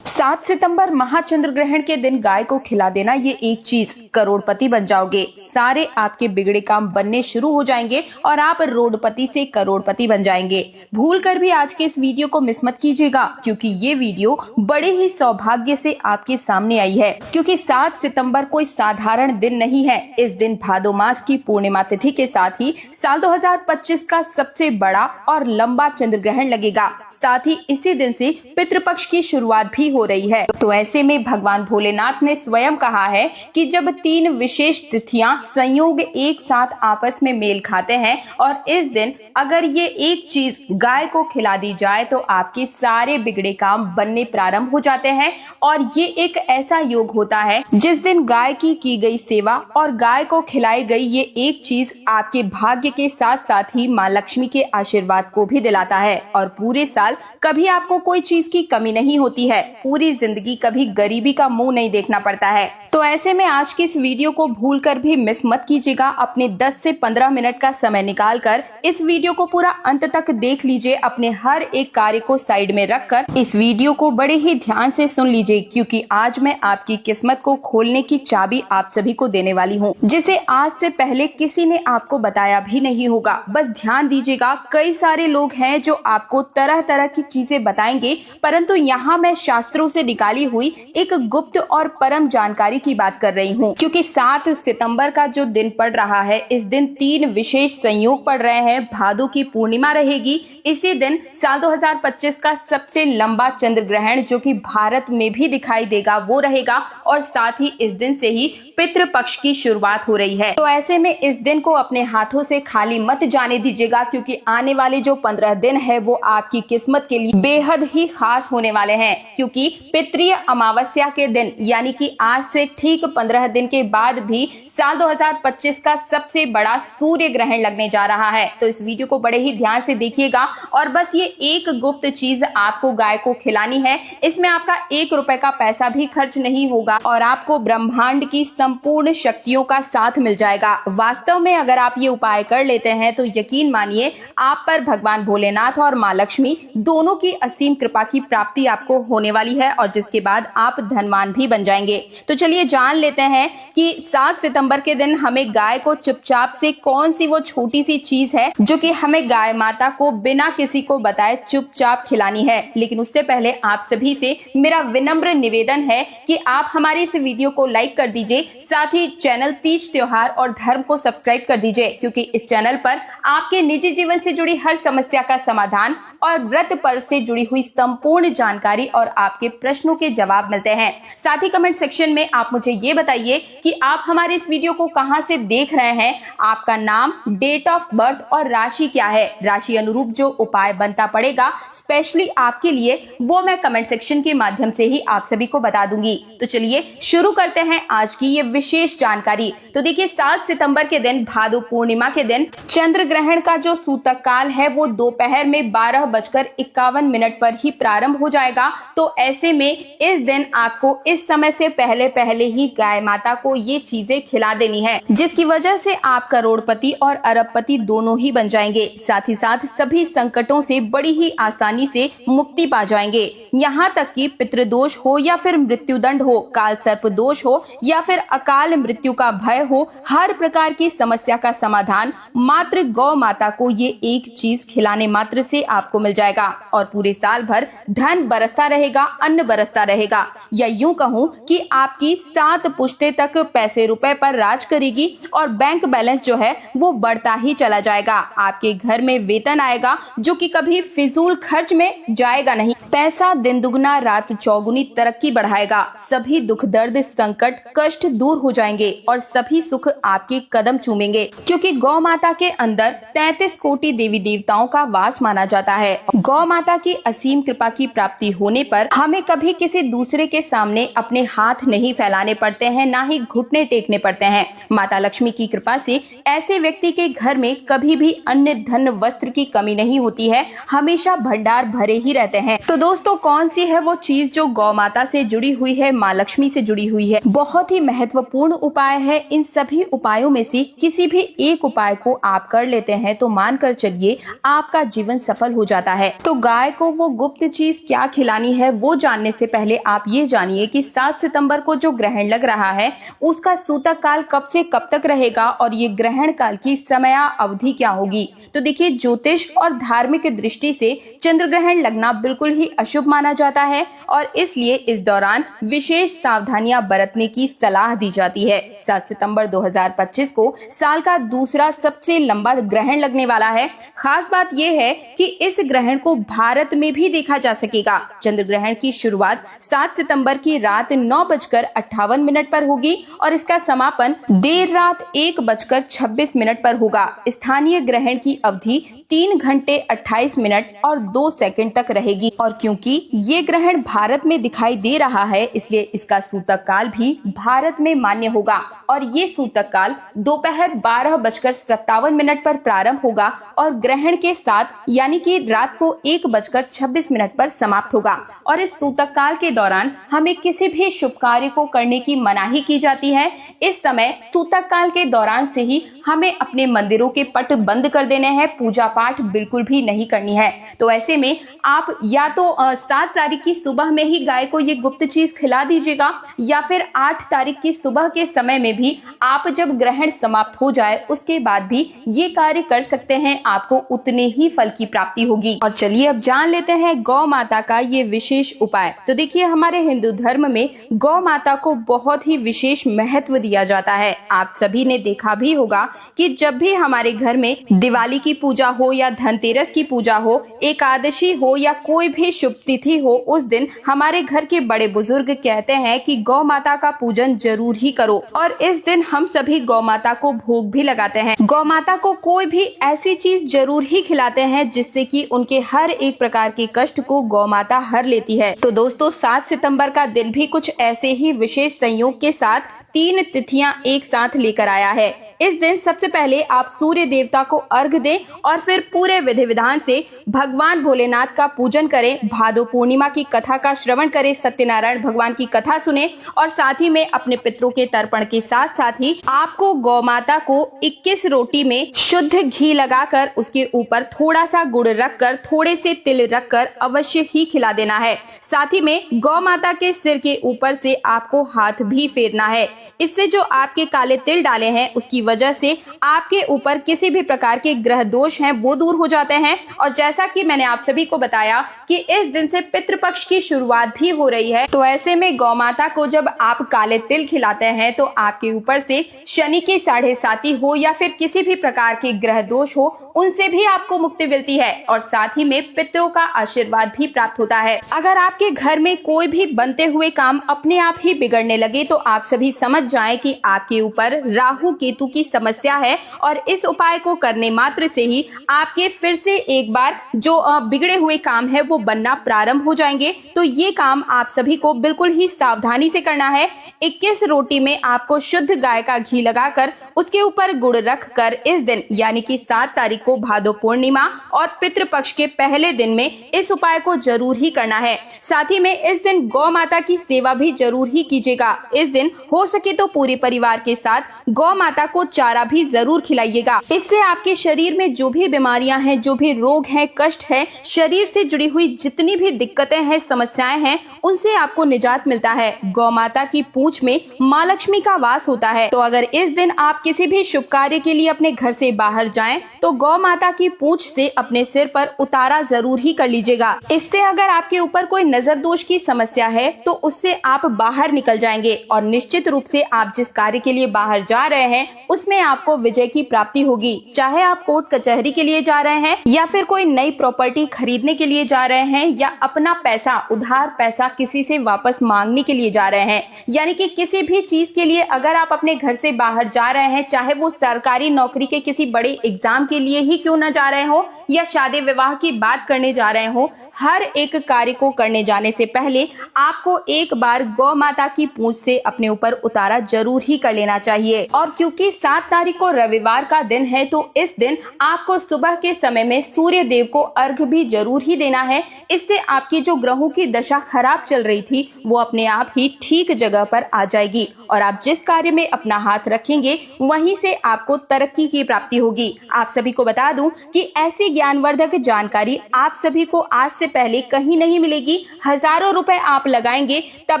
7 सितंबर महाचंद्र ग्रहण के दिन गाय को खिला देना ये एक चीज, करोड़पति बन जाओगे। सारे आपके बिगड़े काम बनने शुरू हो जाएंगे और आप रोडपति से करोड़पति बन जाएंगे। भूल कर भी आज के इस वीडियो को मिस मत कीजिएगा, क्योंकि ये वीडियो बड़े ही सौभाग्य से आपके सामने आई है। क्योंकि 7 सितंबर कोई साधारण दिन नहीं है। इस दिन भादो मास की पूर्णिमा तिथि के साथ ही साल 2025 का सबसे बड़ा और लंबा चंद्र ग्रहण लगेगा। साथ ही इसी दिन से पितृपक्ष की शुरुआत भी हो रही है। तो ऐसे में भगवान भोलेनाथ ने स्वयं कहा है कि जब 3 विशेष तिथियां संयोग एक साथ आपस में मेल खाते हैं और इस दिन अगर ये एक चीज गाय को खिला दी जाए तो आपके सारे बिगड़े काम बनने प्रारंभ हो जाते हैं। और ये एक ऐसा योग होता है जिस दिन गाय की गई सेवा और गाय को खिलाई गई ये एक चीज आपके भाग्य के साथ साथ ही माँ लक्ष्मी के आशीर्वाद को भी दिलाता है। और पूरे साल कभी आपको कोई चीज की कमी नहीं होती है। पूरी जिंदगी कभी गरीबी का मुंह नहीं देखना पड़ता है। तो ऐसे में आज की इस वीडियो को भूल कर भी मिस मत कीजिएगा। अपने 10 से 15 मिनट का समय निकाल कर इस वीडियो को पूरा अंत तक देख लीजिए। अपने हर एक कार्य को साइड में रखकर इस वीडियो को बड़े ही ध्यान से सुन लीजिए, क्योंकि आज मैं आपकी किस्मत को खोलने की चाबी आप सभी को देने वाली हूँ, जिसे आज से पहले किसी ने आपको बताया भी नहीं होगा। बस ध्यान दीजिएगा, कई सारे लोग हैं जो आपको तरह तरह की चीजें बताएंगे, परंतु यहाँ मैं शास्त्रों से निकाली हुई एक गुप्त और परम जानकारी की बात कर रही हूँ। क्योंकि 7 सितंबर का जो दिन पड़ रहा है, इस दिन 3 विशेष संयोग पड़ रहे हैं। भादो की पूर्णिमा रहेगी। इसी दिन साल 2025 का सबसे लंबा चंद्र ग्रहण जो कि भारत में भी दिखाई देगा वो रहेगा। और साथ ही इस दिन से ही पितृपक्ष की शुरुआत हो रही है। तो ऐसे में इस दिन को अपने हाथों से खाली मत जाने दीजिएगा, क्योंकि आने वाले जो 15 दिन है वो आपकी किस्मत के लिए बेहद ही खास होने वाले हैं। क्योंकि पितृय अमावस्या के दिन यानी कि आज से ठीक 15 दिन के बाद भी साल 2025 का सबसे बड़ा सूर्य ग्रहण लगने जा रहा है। तो इस वीडियो को बड़े ही ध्यान से देखिएगा। और बस ये एक गुप्त चीज आपको गाय को खिलानी है। इसमें आपका 1 रुपए का पैसा भी खर्च नहीं होगा और आपको ब्रह्मांड की संपूर्ण शक्तियों का साथ मिल जाएगा। वास्तव में अगर आप ये उपाय कर लेते हैं तो यकीन मानिए आप पर भगवान भोलेनाथ और माँ लक्ष्मी दोनों की असीम कृपा की प्राप्ति आपको होने वाली है, और जिसके बाद आप धनवान भी बन जाएंगे। तो चलिए जान लेते हैं कि 7 सितंबर के दिन हमें गाय को चुपचाप से कौन सी वो छोटी सी चीज है जो कि हमें गाय माता को बिना किसी को बताए चुपचाप खिलानी है। लेकिन उससे पहले आप सभी से मेरा विनम्र निवेदन है कि आप हमारी इस वीडियो को लाइक कर दीजिए, साथ ही चैनल तीज त्योहार और धर्म को सब्सक्राइब कर दीजिए, क्योंकि इस चैनल पर आपके निजी जीवन से जुड़ी हर समस्या का समाधान और व्रत पर्व से जुड़ी हुई संपूर्ण जानकारी और आपके प्रश्नों के जवाब मिलते हैं। साथ ही कमेंट सेक्शन में आप मुझे ये बताइए कि आप हमारे इस वीडियो को कहां से देख रहे हैं, आपका नाम, डेट ऑफ बर्थ और राशि क्या है। राशि अनुरूप जो उपाय बनता पड़ेगा स्पेशली आपके लिए, वो मैं कमेंट सेक्शन के माध्यम से ही आप सभी को बता दूंगी। तो चलिए शुरू करते हैं आज की ये विशेष जानकारी। तो देखिए 7 सितंबर के दिन भादो पूर्णिमा के दिन चंद्र ग्रहण का जो सूतक काल है वो दोपहर में 12:51 पर ही प्रारंभ हो जाएगा। तो ऐसे में इस दिन आपको इस समय से पहले ही गाय माता को ये चीजें खिला देनी है, जिसकी वजह से आप करोड़पति और अरबपति दोनों ही बन जाएंगे। साथ ही साथ सभी संकटों से बड़ी ही आसानी से मुक्ति पा जाएंगे। यहाँ तक कि पितृदोष हो या फिर मृत्युदंड हो, काल सर्प दोष हो या फिर अकाल मृत्यु का भय हो, हर प्रकार की समस्या का समाधान मात्र गौ माता को ये एक चीज खिलाने मात्र से आपको मिल जाएगा। और पूरे साल भर धन बरसता रहेगा, अन्न बरसता रहेगा, या यूं कहूं कि आपकी 7 पुश्ते तक पैसे रुपए पर राज करेगी और बैंक बैलेंस जो है वो बढ़ता ही चला जाएगा। आपके घर में वेतन आएगा जो कि कभी फिजूल खर्च में जाएगा नहीं। पैसा दिन दुगना रात चौगुनी तरक्की बढ़ाएगा। सभी दुख दर्द संकट कष्ट दूर हो जाएंगे और सभी सुख आपके कदम चूमेंगे, क्योंकि गौ माता के अंदर 33 कोटि देवी देवताओं का वास माना जाता है। गौ माता की असीम कृपा की प्राप्ति होने पर हमें कभी किसी दूसरे के सामने अपने हाथ नहीं फैलाने पड़ते हैं, ना ही घुटने टेकने पड़ते हैं। माता लक्ष्मी की कृपा से ऐसे व्यक्ति के घर में कभी भी अन्न धन वस्त्र की कमी नहीं होती है, हमेशा भंडार भरे ही रहते हैं। तो दोस्तों कौन सी है वो चीज जो गौ माता से जुड़ी हुई है, माँ लक्ष्मी से जुड़ी हुई है? बहुत ही महत्वपूर्ण उपाय है। इन सभी उपायों में से किसी भी एक उपाय को आप कर लेते हैं तो मानकर चलिए आपका जीवन सफल हो जाता है। तो गाय को वो गुप्त चीज क्या खिलानी है वो वो जानने से पहले आप ये जानिए कि 7 सितंबर को जो ग्रहण लग रहा है उसका सूतक काल कब से कब तक रहेगा और ये ग्रहण काल की समय अवधि क्या होगी। तो देखिए, ज्योतिष और धार्मिक दृष्टि से चंद्र ग्रहण लगना बिल्कुल ही अशुभ माना जाता है और इसलिए इस दौरान विशेष सावधानियां बरतने की सलाह दी जाती है। 7 सितंबर 2025 को साल का दूसरा सबसे लंबा ग्रहण लगने वाला है। खास बात यह है कि इस ग्रहण को भारत में भी देखा जा सकेगा। चंद्र ग्रहण की शुरुआत 7 सितंबर की रात 9:58 पर होगी और इसका समापन देर रात 1:26 पर होगा। स्थानीय ग्रहण की अवधि 3 घंटे 28 मिनट और 2 सेकंड तक रहेगी और क्योंकि ये ग्रहण भारत में दिखाई दे रहा है इसलिए इसका सूतक काल भी भारत में मान्य होगा और ये सूतक काल दोपहर 12:57 पर प्रारंभ होगा और ग्रहण के साथ यानी कि रात को 1:26 पर समाप्त होगा। और इस सूतक काल के दौरान हमें किसी भी शुभ कार्य को करने की मनाही की जाती है। इस समय सूतक काल के दौरान से ही हमें अपने मंदिरों के पट बंद कर देने हैं, पूजा पाठ बिल्कुल भी नहीं करनी है। तो ऐसे में आप या तो 7 तारीख की सुबह में ही गाय को ये गुप्त चीज खिला दीजिएगा या फिर 8 तारीख की सुबह के समय में भी आप जब ग्रहण समाप्त हो जाए उसके बाद भी ये कार्य कर सकते हैं, आपको उतने ही फल की प्राप्ति होगी। और चलिए अब जान लेते हैं गौ माता का ये विशेष उपाय। तो देखिए, हमारे हिंदू धर्म में गौ माता को बहुत ही विशेष महत्व दिया जाता है। आप सभी ने देखा भी होगा कि जब भी हमारे घर में दिवाली की पूजा हो या धनतेरस की पूजा हो, एकादशी हो या कोई भी शुभ तिथि हो, उस दिन हमारे घर के बड़े बुजुर्ग कहते हैं कि गौ माता का पूजन जरूर ही करो और इस दिन हम सभी गौ माता को भोग भी लगाते हैं। गौ माता को कोई भी ऐसी चीज जरूर ही खिलाते हैं जिससे कि उनके हर एक प्रकार के कष्ट को गौ माता हर लेती है। तो दोस्तों, 7 सितंबर का दिन भी कुछ ऐसे ही विशेष संयोग के साथ 3 तिथियां एक साथ लेकर आया है। इस दिन सबसे पहले आप सूर्य देवता को अर्घ दें और फिर पूरे विधि विधान से भगवान भोलेनाथ का पूजन करें, भादो पूर्णिमा की कथा का श्रवण करें, सत्यनारायण भगवान की कथा सुने और साथ ही में अपने पितरों के तर्पण के साथ साथ ही आपको गौ माता को 21 रोटी में शुद्ध घी लगाकर उसके ऊपर थोड़ा सा गुड़ रखकर थोड़े से तिल रखकर अवश्य ही खिला देना है। साथ ही में गौ माता के सिर के ऊपर से आपको हाथ भी फेरना है। इससे जो आपके काले तिल डाले हैं उसकी वजह से आपके ऊपर किसी भी प्रकार के ग्रह दोष हैं वो दूर हो जाते हैं। और जैसा कि मैंने आप सभी को बताया कि इस दिन से पितृपक्ष की शुरुआत भी हो रही है, तो ऐसे में गौ माता को जब आप काले तिल खिलाते हैं तो आपके ऊपर से शनि की 7.5 हो या फिर किसी भी प्रकार के ग्रह दोष हो, उनसे भी आपको मुक्ति मिलती है और साथ ही में पितरों का आशीर्वाद भी प्राप्त होता है। अगर आपके घर में कोई भी बनते हुए काम अपने आप ही बिगड़ने लगे तो आप सभी समझ जाएं कि आपके ऊपर राहु केतु की समस्या है और इस उपाय को करने मात्र से ही आपके फिर से एक बार जो बिगड़े हुए काम है वो बनना प्रारंभ हो जाएंगे। तो ये काम आप सभी को बिल्कुल ही सावधानी से करना है। 21 रोटी में आपको शुद्ध गाय का घी लगाकर उसके ऊपर गुड़ रखकर इस दिन यानी कि 7 तारीख को भादो पूर्णिमा और पितृपक्ष के पहले दिन में इस उपाय को जरूर ही करना है। साथ ही में इस दिन गौ माता की सेवा भी जरूर ही कीजिएगा। इस दिन हो सके तो पूरे परिवार के साथ गौ माता को चारा भी जरूर खिलाइएगा। इससे आपके शरीर में जो भी बीमारियां हैं, जो भी रोग हैं, कष्ट है, शरीर से जुड़ी हुई जितनी भी दिक्कतें हैं, समस्याएं हैं, उनसे आपको निजात मिलता है। गौ माता की पूंछ में माँ लक्ष्मी का वास होता है। तो अगर इस दिन आप किसी भी शुभ कार्य के लिए अपने घर से बाहर जाएं तो गौ माता की पूंछ से अपने सिर पर उतारा जरूर ही कर लीजिएगा। इससे अगर आपके ऊपर कोई नजर दोष की समस्या है तो उससे आप बाहर निकल जाएंगे और निश्चित रूप से आप जिस कार्य के लिए बाहर जा रहे हैं उसमें आपको विजय की प्राप्ति होगी। चाहे आप कोर्ट कचहरी के लिए जा रहे हैं या फिर कोई नई प्रॉपर्टी खरीदने के लिए जा रहे हैं या अपना पैसा, उधार पैसा किसी से वापस मांगने के लिए जा रहे हैं, यानी कि किसी भी चीज के लिए अगर आप अपने घर से बाहर जा रहे हैं, चाहे वो सरकारी नौकरी के किसी बड़े एग्जाम के लिए ही क्यों न जा रहे हो या शादी विवाह की बात करने जा रहे हो, हर एक कार्य को करने जाने से पहले आपको एक बार गौ माता की पूंछ से अपने ऊपर उतारा जरूर ही कर लेना चाहिए। और क्योंकि 7 तारीख को रविवार का दिन है तो इस दिन आपको सुबह के समय में सूर्य देव को अर्घ भी जरूर ही देना है। इससे आपकी जो ग्रहों की दशा खराब चल रही थी वो अपने आप ही ठीक जगह पर आ जाएगी और आप जिस कार्य में अपना हाथ रखेंगे वहीं से आपको तरक्की की प्राप्ति होगी। आप सभी को बता दूं कि ऐसी ज्ञानवर्धक जानकारी आप सभी को आज से पहले कहीं नहीं मिलेगी। कि हजारों रुपए आप लगाएंगे तब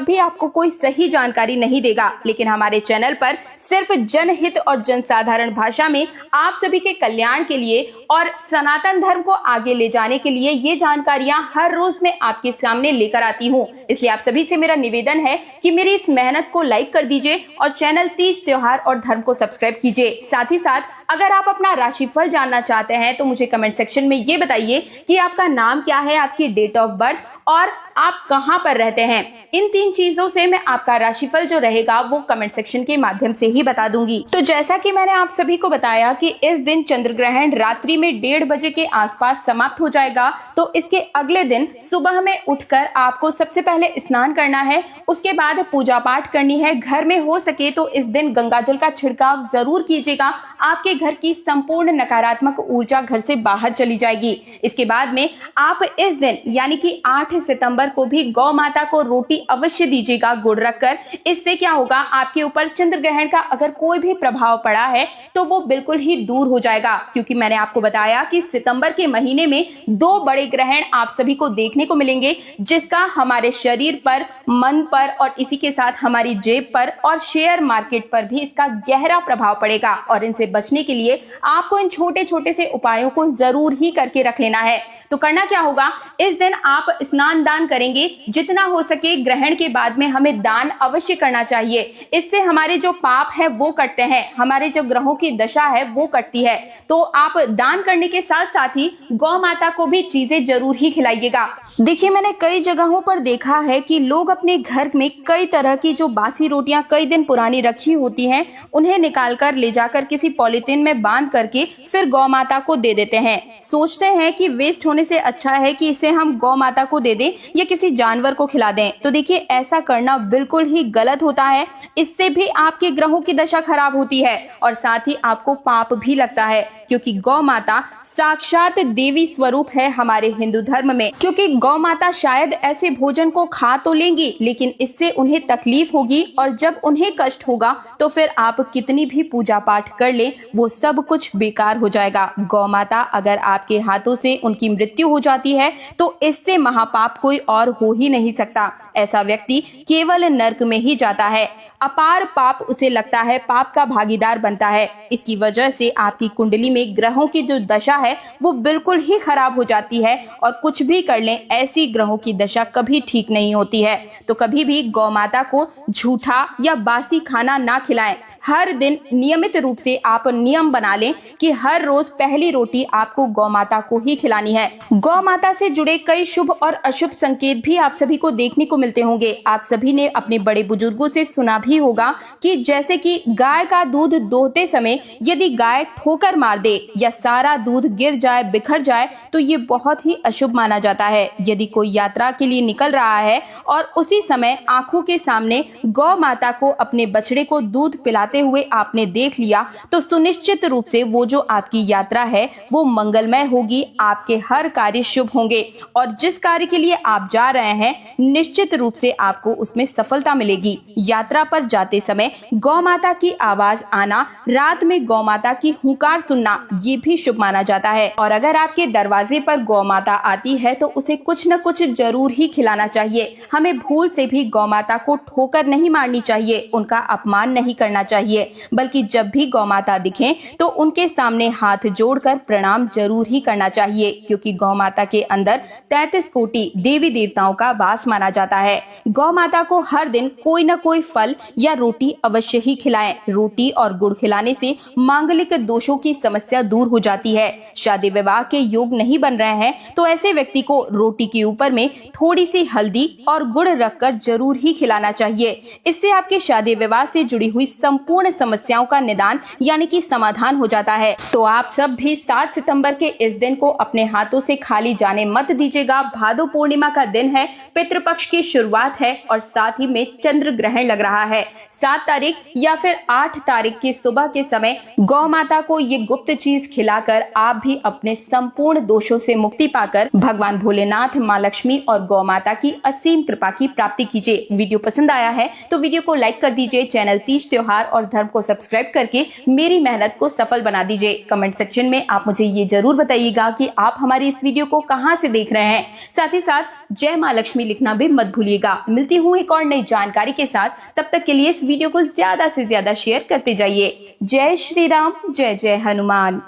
भी आपको कोई सही जानकारी नहीं देगा। लेकिन हमारे चैनल पर सिर्फ जनहित और जनसाधारण भाषा में आप सभी के कल्याण के लिए और सनातन धर्म को आगे ले जाने के लिए ये जानकारियां हर रोज मैं आपके सामने लेकर आती हूं। इसलिए आप सभी से मेरा निवेदन है कि मेरी इस मेहनत को लाइक कर दीजिए और चैनल तीज त्योहार और धर्म को सब्सक्राइब कीजिए। साथ ही साथ अगर आप अपना राशिफल जानना चाहते हैं तो मुझे कमेंट सेक्शन में ये बताइए कि आपका नाम क्या है, आपकी डेट ऑफ बर्थ और आप कहां पर रहते हैं। इन 3 चीजों से मैं आपका राशिफल जो रहेगा वो कमेंट सेक्शन के माध्यम से ही बता दूंगी। तो जैसा कि मैंने आप सभी को बताया कि इस दिन चंद्र ग्रहण रात्रि में 1:30 बजे के आसपास समाप्त हो जाएगा, तो इसके अगले दिन सुबह में उठकर आपको सबसे पहले स्नान करना है। उसके बाद पूजा पाठ करनी है। घर में हो सके तो इस दिन गंगा जल का छिड़काव जरूर कीजिएगा। आपके घर की संपूर्ण नकारात्मक ऊर्जा घर से बाहर चली जाएगी। इसके बाद में आप इस दिन यानी कि 8 सितंबर को भी गौ माता को रोटी अवश्य दीजिएगा गुड़ रखकर। इससे क्या होगा, आपके ऊपर चंद्र ग्रहण का अगर कोई भी प्रभाव पड़ा है तो वो बिल्कुल ही दूर हो जाएगा। क्योंकि मैंने आपको बताया कि सितंबर के महीने में 2 बड़े ग्रहण आप सभी को देखने को मिलेंगे, जिसका हमारे शरीर पर, मन पर और इसी के साथ हमारी जेब पर और शेयर मार्केट पर भी इसका गहरा प्रभाव पड़ेगा। और इनसे बचने के लिए आपको इन छोटे छोटे से उपायों को जरूर ही करके रख लेना है। तो करना क्या होगा, इस दिन आप स्नान दान करेंगे। जितना हो सके ग्रहण के बाद में हमें दान अवश्य करना चाहिए। इससे हमारे जो पाप है वो कटते हैं, हमारे जो ग्रहों की दशा है वो कटती है। तो आप दान करने के साथ साथ ही गौ माता को भी चीजें जरूर ही खिलाइएगा। देखिए, मैंने कई जगहों पर देखा है कि लोग अपने घर में कई तरह की जो बासी रोटियां कई दिन पुरानी रखी होती हैं, उन्हें निकालकर ले जाकर किसी पॉलिथीन में बांध करके फिर गौ माता को दे देते हैं। सोचते हैं कि वेस्ट होने से अच्छा है कि इसे हम गौ माता को दे दें या किसी जानवर को खिला दें। तो देखिए, ऐसा करना बिल्कुल ही गलत होता है। इससे भी आपके ग्रहों की दशा खराब होती है और साथ ही आपको पाप भी लगता है, क्योंकि गौ माता साक्षात देवी स्वरूप है हमारे हिंदू धर्म में। क्योंकि गौ माता शायद ऐसे भोजन को खा तो लेंगी, लेकिन इससे उन्हें तकलीफ होगी और जब उन्हें कष्ट होगा तो फिर आप कितनी भी पूजा पाठ कर ले वो सब कुछ बेकार हो जाएगा। गौ माता अगर आपके हाथों से उनकी मृत्यु हो जाती है तो इससे महापाप कोई और हो ही नहीं सकता। ऐसा व्यक्ति केवल नर्क में ही जाता है। अपार पाप उसे लगता है, पाप का भागीदार बनता है। इसकी वजह से आपकी कुंडली में ग्रहों की जो दशा है वो बिल्कुल ही खराब हो जाती है और कुछ भी कर लें, ऐसी ग्रहों की दशा कभी ठीक नहीं होती है। तो कभी भी गौ माता को झूठा या बासी खाना ना खिलाएं। हर दिन नियमित रूप से आप नियम बना लें कि हर रोज पहली रोटी आपको गौ माता को ही खिलानी है। गौ माता से जुड़े कई शुभ और अशुभ संकेत भी आप सभी को देखने को मिलते होंगे। आप सभी ने अपने बड़े बुजुर्गों से सुना भी होगा कि जैसे कि गाय का दूध दोहते समय यदि गाय ठोकर मार दे या सारा दूध गिर जाए, बिखर जाए, तो ये बहुत ही अशुभ माना जाता है। यदि कोई यात्रा के लिए निकल रहा है और उसी समय आंखों के सामने गौ माता को अपने बछड़े को दूध पिलाते हुए आपने देख लिया, तो सुनिश्चित रूप से वो जो आपकी यात्रा है वो मंगलमय होगी। आपके हर कार्य शुभ होंगे और जिस कार्य के लिए आप जा रहे हैं निश्चित रूप से आपको उसमें सफलता मिलेगी। यात्रा पर जाते समय गौ माता की आवाज आना, रात में गौ माता की हुंकार सुनना, ये भी शुभ माना जाता है। और अगर आपके दरवाजे पर गौ माता आती है तो उसे कुछ न कुछ जरूर ही खिलाना चाहिए। हमें भूल से भी गौ माता को ठोकर नहीं मारनी चाहिए, उनका अपमान नहीं करना चाहिए, बल्कि जब भी गौ माता दिखें तो उनके सामने हाथ जोड़कर प्रणाम जरूर ही करना चाहिए। क्योंकि गौ माता के अंदर 33 कोटि देवी देवताओं का वास माना जाता है। गौ माता को हर दिन कोई न कोई फल या रोटी अवश्य ही खिलाएं। रोटी और गुड़ खिलाने से मांगलिक दोषों की समस्या दूर हो जाती है। शादी विवाह के योग नहीं बन रहे हैं तो ऐसे व्यक्ति को रोटी के ऊपर में थोड़ी सी हल्दी और गुड़ रखकर जरूर ही खिलाना चाहिए। इससे आपके शादी विवाह से जुड़ी हुई संपूर्ण समस्याओं का निदान यानी कि समाधान हो जाता है। तो आप सब भी 7 सितंबर के इस दिन को अपने हाथों से खाली जाने मत दीजिएगा। भादो पूर्णिमा का दिन है, पितृपक्ष की शुरुआत है और साथ ही में चंद्र ग्रहण लग रहा है। 7 तारीख या फिर 8 तारीख की सुबह के समय गौ माता को ये गुप्त चीज खिलाकर आप भी अपने संपूर्ण दोषों से मुक्ति पाकर भगवान भोलेनाथ, माँ लक्ष्मी और गौ माता की असीम कृपा की प्राप्ति कीजिए। वीडियो पसंद आया है तो वीडियो को लाइक कर दीजिए। चैनल तीज त्योहार और धर्म को सब्सक्राइब करके मेरी मेहनत को सफल बना दीजिए। कमेंट सेक्शन में आप मुझे ये जरूर बताइएगा कि आप हमारी इस वीडियो को कहां से देख रहे हैं। साथ ही साथ साथ जय माँ लक्ष्मी लिखना भी मत भूलिएगा। मिलती हूँ एक और नई जानकारी के साथ, तब तक के लिए इस वीडियो को ज्यादा से ज्यादा शेयर करते जाइए। जय श्री राम, जय जय हनुमान।